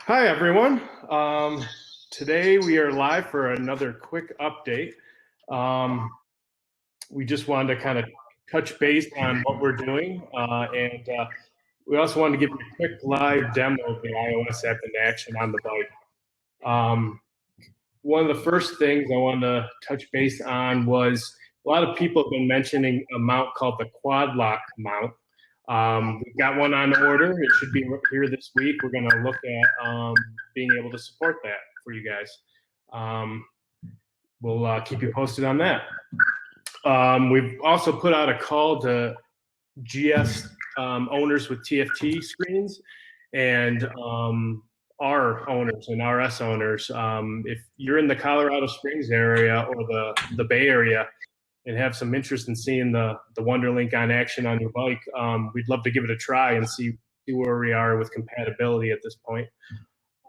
Hi, everyone. Today we are live for another quick update. We just wanted to kind of touch base on what we're doing, and we also wanted to give you a quick live demo of the iOS app in action on the bike. One of the first things I wanted to touch base on was a lot of people have been mentioning a mount called the Quad Lock mount. We've got one on order. It should be here this week. We're going to look at being able to support that for you guys. We'll keep you posted on that. We've also put out a call to GS owners with TFT screens and R owners and RS owners. If you're in the Colorado Springs area or the Bay Area and have some interest in seeing the WunderLINQ on action on your bike, we'd love to give it a try and see where we are with compatibility at this point.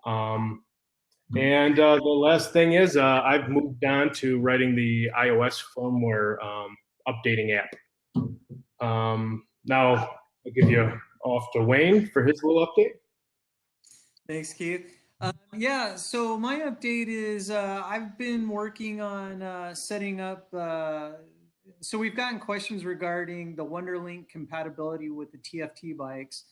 And the last thing is I've moved on to writing the iOS firmware updating app. Now I'll give you off to Wayne for his little update. Thanks, Keith. Yeah, so my update is I've been working on setting up, so we've gotten questions regarding the WunderLINQ compatibility with the TFT bikes.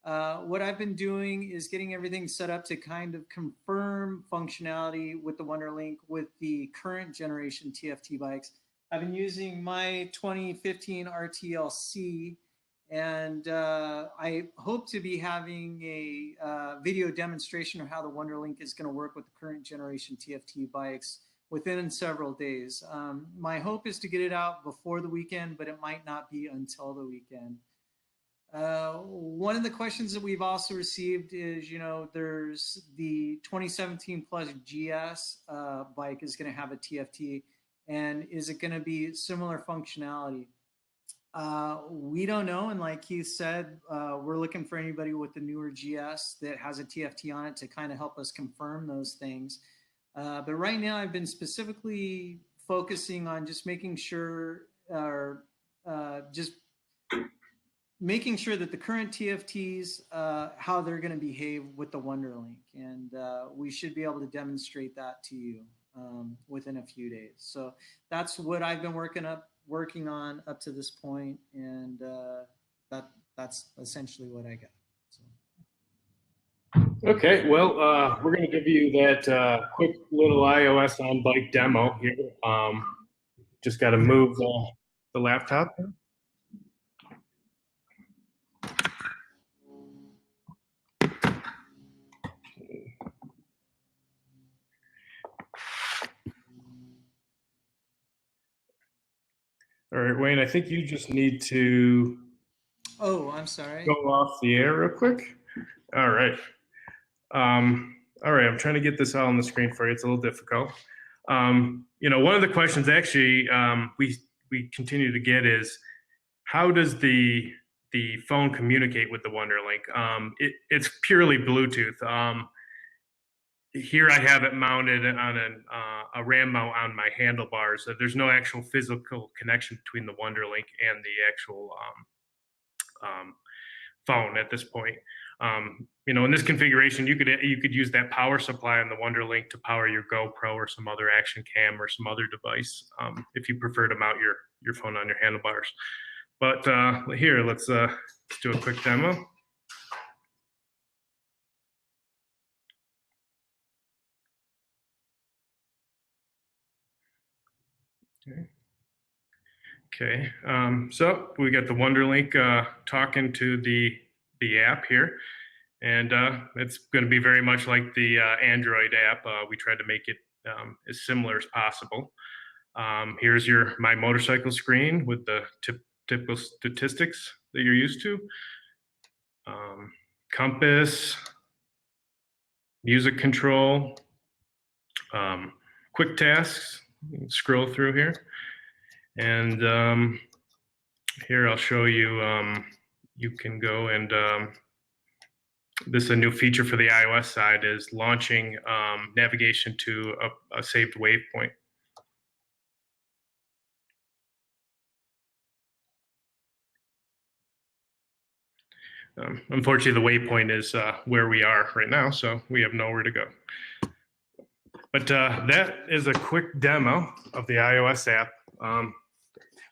What I've been doing is getting everything set up to kind of confirm functionality with the WunderLINQ with the current generation TFT bikes. I've been using my 2015 RTLC, and I hope to be having a video demonstration of how the WunderLINQ is going to work with the current generation TFT bikes within several days. My hope is to get it out before the weekend, but it might not be until the weekend. One of the questions that we've also received is, there's the 2017 Plus GS bike is going to have a TFT, and is it going to be similar functionality? We don't know, and like Keith said, we're looking for anybody with the newer GS that has a TFT on it to kind of help us confirm those things. But right now I've been specifically focusing on just making sure, making sure that the current TFTs, how they're going to behave with the WunderLINQ, and we should be able to demonstrate that to you within a few days. So that's what I've been working on up to this point, and that's essentially what I got. So. Okay, well, we're going to give you that quick little iOS on bike demo here. Just got to move the laptop. All right, Wayne, I think you just need to. Oh, I'm sorry. Go off the air real quick. All right. All right, I'm trying to get this all on the screen for you. It's a little difficult. One of the questions actually we continue to get is, how does the phone communicate with the WunderLINQ? It's purely Bluetooth. Here I have it mounted on a RAM mount on my handlebars. So there's no actual physical connection between the WunderLINQ and the actual phone at this point. In this configuration, you could use that power supply on the WunderLINQ to power your GoPro or some other action cam or some other device, if you prefer to mount your phone on your handlebars. But here, let's do a quick demo. Okay. So we got the WunderLINQ talking to the app here, and it's going to be very much like the Android app. We tried to make it as similar as possible. Here's my motorcycle screen with the typical statistics that you're used to. Compass, music control, quick tasks. You can scroll through here. And here I'll show you, you can go and, this is a new feature for the iOS side, is launching navigation to a saved waypoint. Unfortunately, the waypoint is where we are right now, so we have nowhere to go. But that is a quick demo of the iOS app. I'm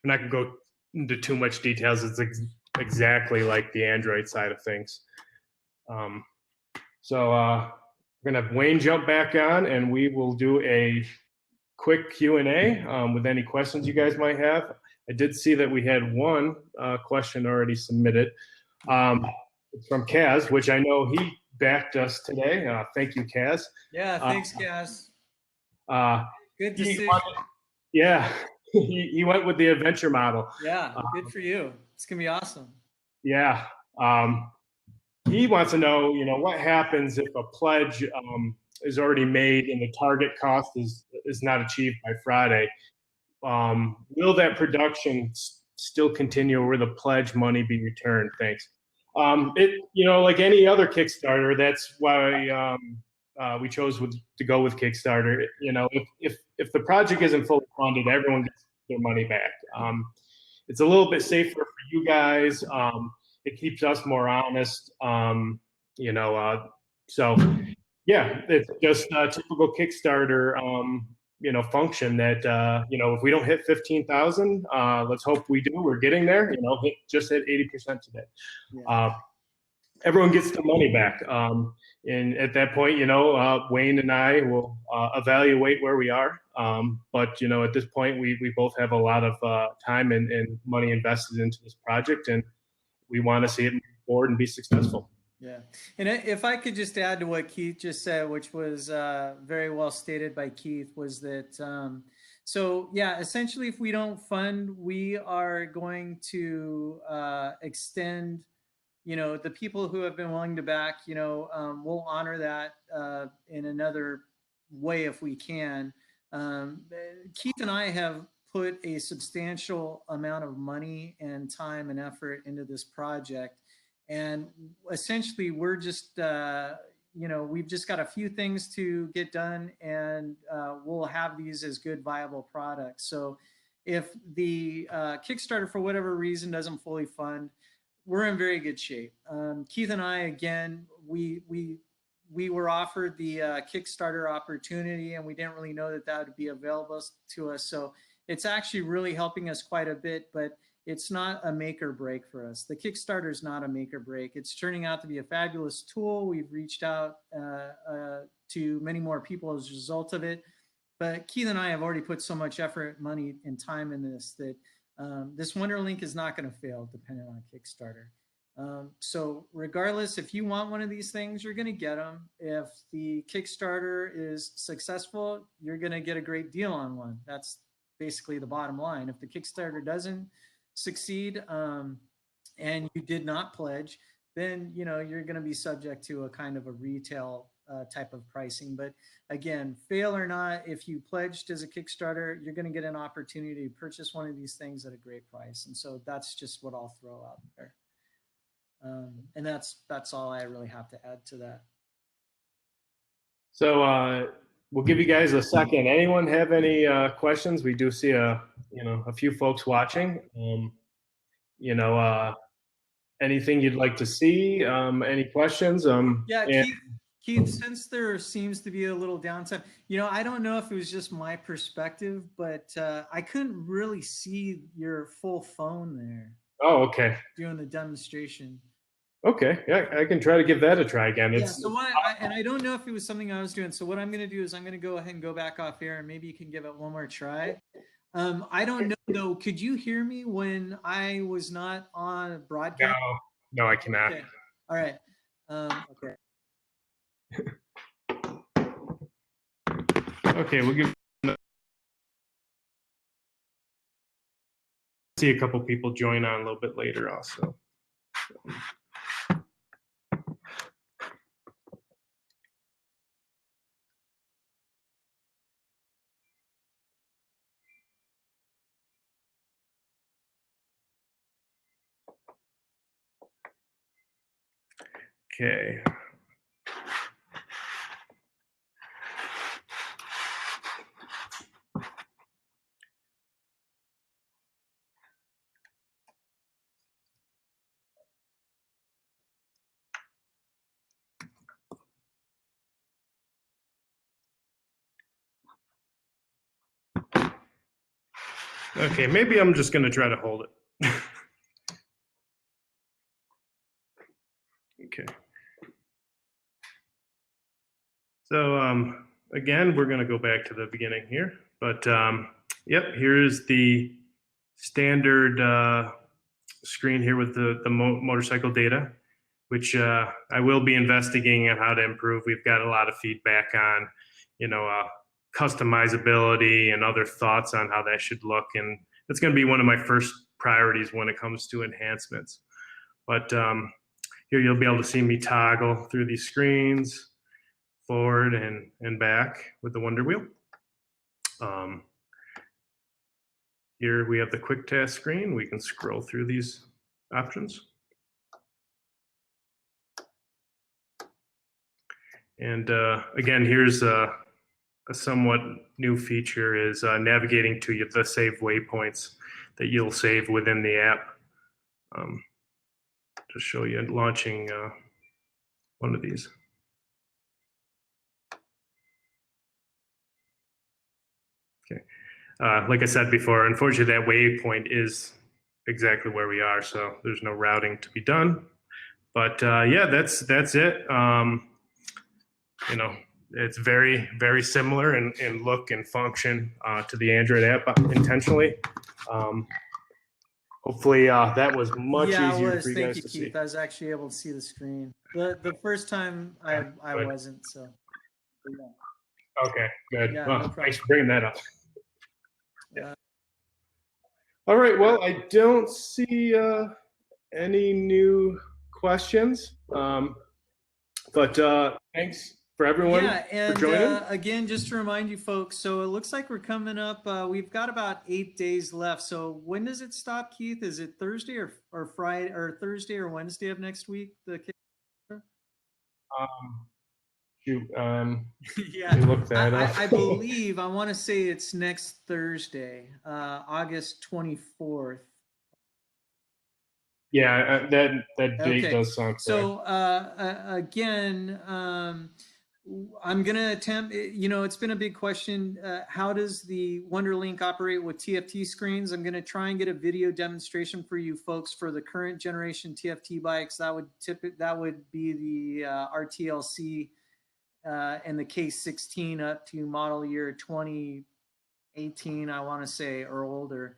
not going to go into too much details. It's exactly like the Android side of things. So we're going to have Wayne jump back on, and we will do a quick Q&A with any questions you guys might have. I did see that we had one question already submitted. It's from Kaz, which I know he backed us today. Thank you, Kaz. Yeah, thanks, Kaz. Good He decision. Yeah, he went with the adventure model. Yeah, good for you. It's gonna be awesome. Yeah. He wants to know, what happens if a pledge is already made and the target cost is not achieved by Friday? Will that production still continue, or will the pledge money be returned? Thanks. Like any other Kickstarter, that's why we chose to go with Kickstarter. If the project isn't fully funded, everyone gets their money back. It's a little bit safer for you guys. It keeps us more honest. So yeah, it's just a typical Kickstarter, function that, if we don't hit 15,000, let's hope we do. We're getting there. Just hit 80% today. Yeah. Everyone gets the money back. And at that point, Wayne and I will evaluate where we are. But at this point, we both have a lot of time and money invested into this project, and we want to see it move forward and be successful. Yeah. And if I could just add to what Keith just said, which was very well stated by Keith, was that, so yeah, essentially, if we don't fund, we are going to extend, the people who have been willing to back, we'll honor that in another way if we can. Keith and I have put a substantial amount of money and time and effort into this project. And essentially, we're just, we've just got a few things to get done, and we'll have these as good, viable products. So if the Kickstarter, for whatever reason, doesn't fully fund, we're in very good shape. Keith and I, again, we were offered the Kickstarter opportunity, and we didn't really know that would be available to us. So it's actually really helping us quite a bit, but it's not a make or break for us. The Kickstarter is not a make or break. It's turning out to be a fabulous tool. We've reached out to many more people as a result of it. But Keith and I have already put so much effort, money, and time in this that this WunderLINQ is not going to fail depending on Kickstarter. So regardless, if you want one of these things, you're going to get them. If the Kickstarter is successful, you're going to get a great deal on one. That's basically the bottom line. If the Kickstarter doesn't succeed and you did not pledge, then you're going to be subject to a kind of a retail type of pricing. But again, fail or not, if you pledged as a Kickstarter, you're going to get an opportunity to purchase one of these things at a great price. And so that's just what I'll throw out there. And that's all I really have to add to that. So we'll give you guys a second. Anyone have any questions? We do see a few folks watching. Anything you'd like to see? Any questions? Yeah, Keith, since there seems to be a little downtime, I don't know if it was just my perspective, but I couldn't really see your full phone there. Oh, okay. Doing the demonstration. Okay, yeah, I can try to give that a try again. Yeah, so and I don't know if it was something I was doing. So what I'm going to do is I'm going to go ahead and go back off air, and maybe you can give it one more try. I don't know though. Could you hear me when I was not on broadcast? No, I cannot. Okay. All right. Okay. Okay, we'll give. See a couple people join on a little bit later also. Okay. Okay, maybe I'm just gonna try to hold it. Okay. So again, we're gonna go back to the beginning here, but yep, here's the standard screen here with the motorcycle data, which I will be investigating on how to improve. We've got a lot of feedback on, customizability and other thoughts on how that should look, and it's going to be one of my first priorities when it comes to enhancements. But here you'll be able to see me toggle through these screens, forward and back with the Wonder Wheel. Here we have the quick task screen. We can scroll through these options. And again, here's a somewhat new feature is navigating to the saved waypoints that you'll save within the app. To show you launching one of these. Okay, like I said before, unfortunately that waypoint is exactly where we are, so there's no routing to be done. But yeah, that's it. It's very, very similar in look and function to the Android app intentionally. Hopefully that was much easier for you guys to see. Keith. I was actually able to see the screen. The first time I wasn't, so. Yeah. Okay, good. Yeah, well, no thanks for bringing that up. Yeah. All right, well, I don't see any new questions, but thanks for everyone for joining. Again, just to remind you folks, so it looks like we're coming up, we've got about 8 days left. So when does it stop, Keith? Is it Thursday or Friday, or Thursday or Wednesday of next week? The Kickstarter? Yeah, look that up. I believe, I want to say it's next Thursday, August 24th. Yeah, that date does sound correct. So again, I'm going to attempt, it's been a big question. How does the WunderLINQ operate with TFT screens? I'm going to try and get a video demonstration for you folks for the current generation TFT bikes. That would be the RTLC and the K16 up to model year 2018, I want to say, or older.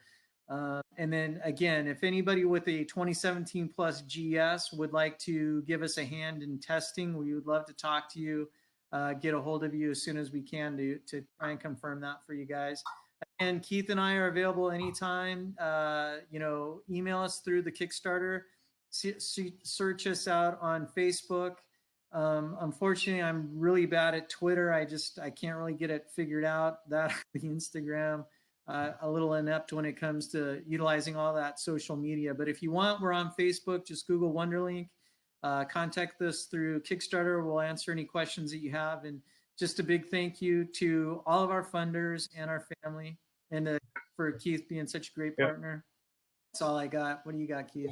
And then again, if anybody with a 2017 plus GS would like to give us a hand in testing, we would love to talk to you, get a hold of you as soon as we can to try and confirm that for you guys. And Keith and I are available anytime. Email us through the Kickstarter, search us out on Facebook. Unfortunately, I'm really bad at Twitter. I can't really get it figured out. That the Instagram. A little inept when it comes to utilizing all that social media. But if you want, we're on Facebook. Just Google WunderLINQ. Contact us through Kickstarter. We'll answer any questions that you have. And just a big thank you to all of our funders and our family, and for Keith being such a great partner. That's all I got. What do you got, Keith?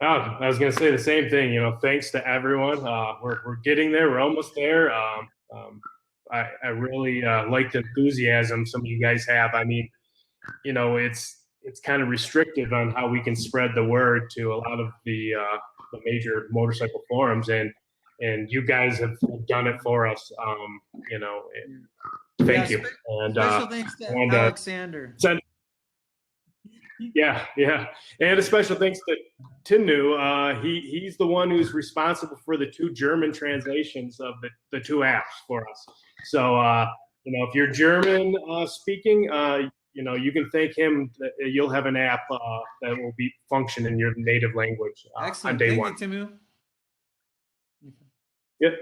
Oh, I was going to say the same thing. Thanks to everyone. We're getting there. We're almost there. I really like the enthusiasm some of you guys have. I mean, it's kind of restrictive on how we can spread the word to a lot of the major motorcycle forums, and you guys have done it for us. Thank you. And special thanks to Alexander. Yeah, and a special thanks to Tinu. He's the one who's responsible for the 2 German translations of the 2 apps for us. So if you're German speaking, you can thank him. You'll have an app that will be function in your native language on day one. Thank you, Timu. Yep.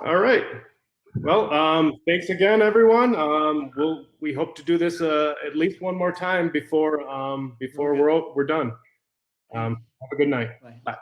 All right. Well, thanks again, everyone. We hope to do this at least one more time before we're done. Have a good night. Bye. Bye.